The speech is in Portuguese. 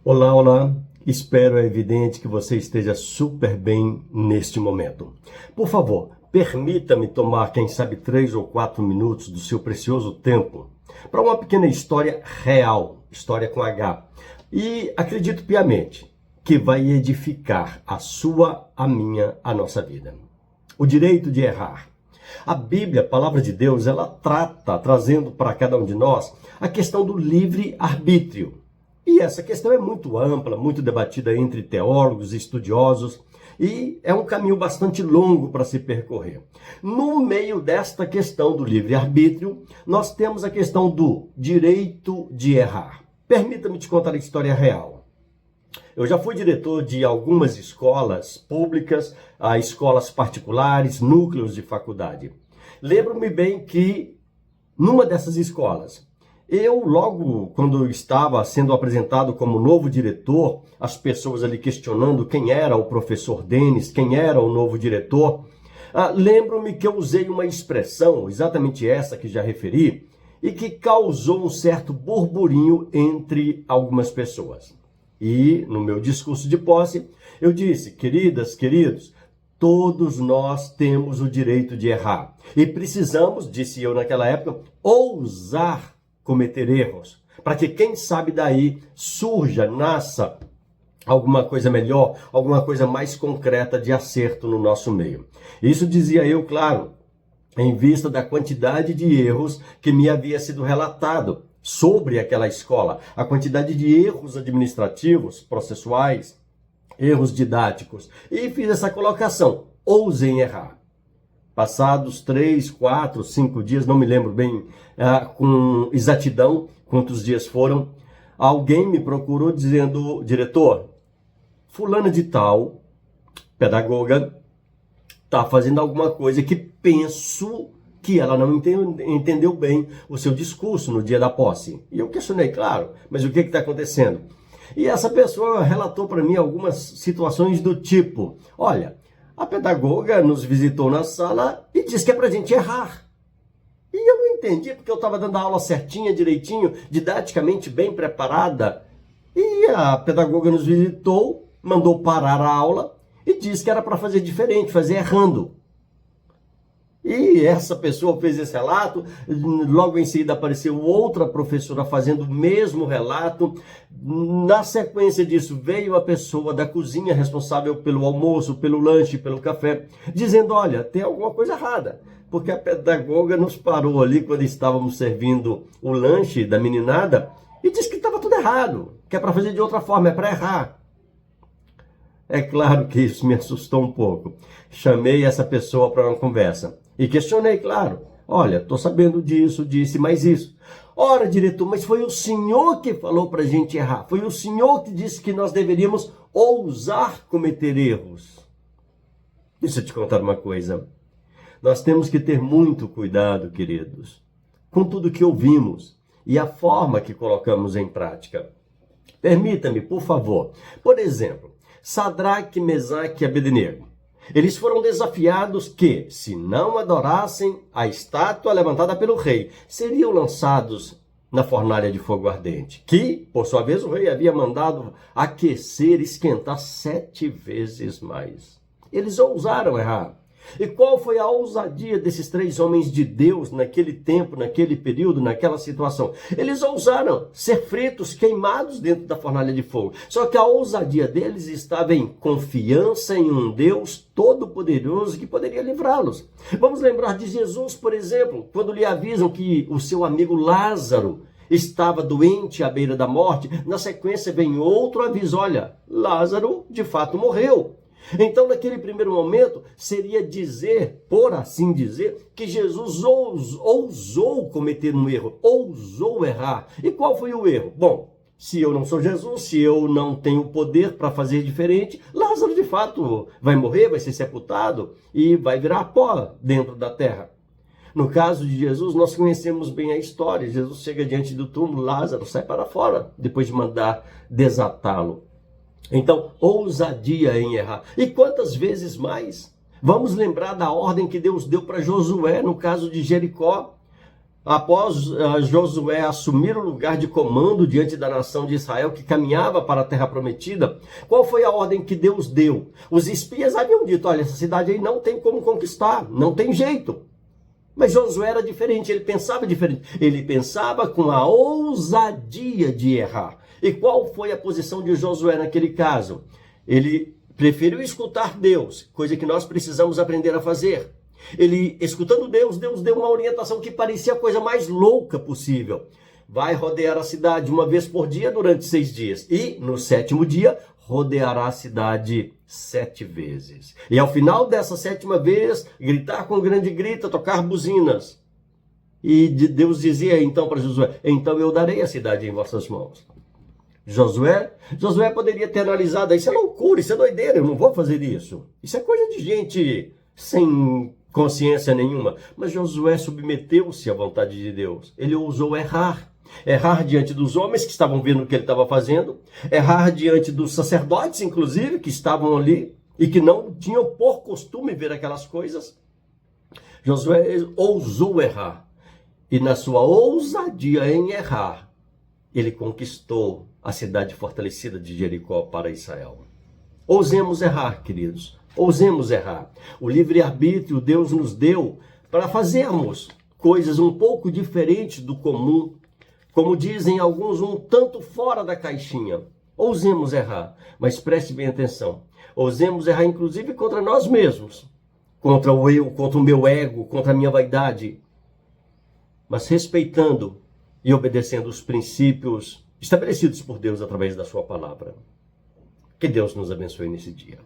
Olá, olá. Espero, é evidente, que você esteja super bem neste momento. Por favor, permita-me tomar, quem sabe, 3 ou 4 minutos do seu precioso tempo para uma pequena história real, história com H. E acredito piamente que vai edificar a sua, a minha, a nossa vida. O direito de errar. A Bíblia, a palavra de Deus, ela trata, trazendo para cada um de nós, a questão do livre-arbítrio. E essa questão é muito ampla, muito debatida entre teólogos e estudiosos, e é um caminho bastante longo para se percorrer. No meio desta questão do livre-arbítrio, nós temos a questão do direito de errar. Permita-me te contar a história real. Eu já fui diretor de algumas escolas públicas, escolas particulares, núcleos de faculdade. Lembro-me bem que numa dessas escolas, eu logo quando estava sendo apresentado como novo diretor, as pessoas ali questionando quem era o professor Denis, quem era o novo diretor, lembro-me que eu usei uma expressão, exatamente essa que já referi, e que causou um certo burburinho entre algumas pessoas. E no meu discurso de posse, eu disse: queridas, queridos, todos nós temos o direito de errar. E precisamos, disse eu naquela época, ousar cometer erros, para que quem sabe daí surja, nasça alguma coisa melhor, alguma coisa mais concreta de acerto no nosso meio. Isso dizia eu, claro, em vista da quantidade de erros que me havia sido relatado sobre aquela escola, a quantidade de erros administrativos, processuais, erros didáticos, e fiz essa colocação: ousem errar. Passados 3, 4, 5 dias, não me lembro bem com exatidão quantos dias foram, alguém me procurou dizendo: diretor, fulana de tal, pedagoga, está fazendo alguma coisa que penso que ela não entendeu bem o seu discurso no dia da posse. E eu questionei, claro, mas o que está acontecendo? E essa pessoa relatou para mim algumas situações do tipo: olha, a pedagoga nos visitou na sala e disse que é para a gente errar. E eu não entendi, porque eu estava dando a aula certinha, direitinho, didaticamente bem preparada. E a pedagoga nos visitou, mandou parar a aula e disse que era para fazer diferente, fazer errando. E essa pessoa fez esse relato, logo em seguida apareceu outra professora fazendo o mesmo relato. Na sequência disso, veio a pessoa da cozinha responsável pelo almoço, pelo lanche, pelo café, dizendo: olha, tem alguma coisa errada, porque a pedagoga nos parou ali quando estávamos servindo o lanche da meninada e disse que estava tudo errado, que é para fazer de outra forma, é para errar. É claro que isso me assustou um pouco. Chamei essa pessoa para uma conversa e questionei, claro: olha, estou sabendo disso, disse mais isso. Ora, diretor, mas foi o senhor que falou para a gente errar. Foi o senhor que disse que nós deveríamos ousar cometer erros. Deixa eu te contar uma coisa. Nós temos que ter muito cuidado, queridos, com tudo que ouvimos e a forma que colocamos em prática. Permita-me, por favor. Por exemplo, Sadraque, Mesaque e Abednego. Eles foram desafiados que, se não adorassem a estátua levantada pelo rei, seriam lançados na fornalha de fogo ardente, que, por sua vez, o rei havia mandado aquecer, esquentar 7 vezes mais. Eles ousaram errar. E qual foi a ousadia desses 3 homens de Deus naquele tempo, naquele período, naquela situação? Eles ousaram ser fritos, queimados dentro da fornalha de fogo. Só que a ousadia deles estava em confiança em um Deus todo-poderoso que poderia livrá-los. Vamos lembrar de Jesus, por exemplo, quando lhe avisam que o seu amigo Lázaro estava doente à beira da morte. Na sequência vem outro aviso: olha, Lázaro de fato morreu. Então, naquele primeiro momento, seria dizer, por assim dizer, que Jesus ousou cometer um erro, ousou errar. E qual foi o erro? Bom, se eu não sou Jesus, se eu não tenho poder para fazer diferente, Lázaro de fato vai morrer, vai ser sepultado e vai virar pó dentro da terra. No caso de Jesus, nós conhecemos bem a história. Jesus chega diante do túmulo, Lázaro sai para fora, depois de mandar desatá-lo. Então, ousadia em errar. E quantas vezes mais? Vamos lembrar da ordem que Deus deu para Josué no caso de Jericó. Após Josué assumir o lugar de comando diante da nação de Israel que caminhava para a terra prometida, qual foi a ordem que Deus deu? Os espias haviam dito, olha, essa cidade aí não tem como conquistar, não tem jeito. Mas Josué era diferente, ele pensava diferente. Ele pensava com a ousadia de errar. E qual foi a posição de Josué naquele caso? Ele preferiu escutar Deus, coisa que nós precisamos aprender a fazer. Ele, escutando Deus, Deus deu uma orientação que parecia a coisa mais louca possível. Vai rodear a cidade uma vez por dia durante 6 dias. E, no 7º dia, rodeará a cidade 7 vezes. E ao final dessa 7ª vez, gritar com grande grito, tocar buzinas. E Deus dizia então para Josué, então eu darei a cidade em vossas mãos. Josué poderia ter analisado, isso é loucura, isso é doideira, eu não vou fazer isso. Isso é coisa de gente sem consciência nenhuma. Mas Josué submeteu-se à vontade de Deus. Ele ousou errar. Errar diante dos homens que estavam vendo o que ele estava fazendo. Errar diante dos sacerdotes, inclusive, que estavam ali e que não tinham por costume ver aquelas coisas. Josué ousou errar. E na sua ousadia em errar, ele conquistou a cidade fortalecida de Jericó para Israel. Ousemos errar, queridos. Ousemos errar. O livre-arbítrio Deus nos deu para fazermos coisas um pouco diferentes do comum. Como dizem alguns, um tanto fora da caixinha. Ousemos errar, mas preste bem atenção. Ousemos errar inclusive contra nós mesmos. Contra o eu, contra o meu ego, contra a minha vaidade. Mas respeitando e obedecendo os princípios estabelecidos por Deus através da sua palavra. Que Deus nos abençoe nesse dia.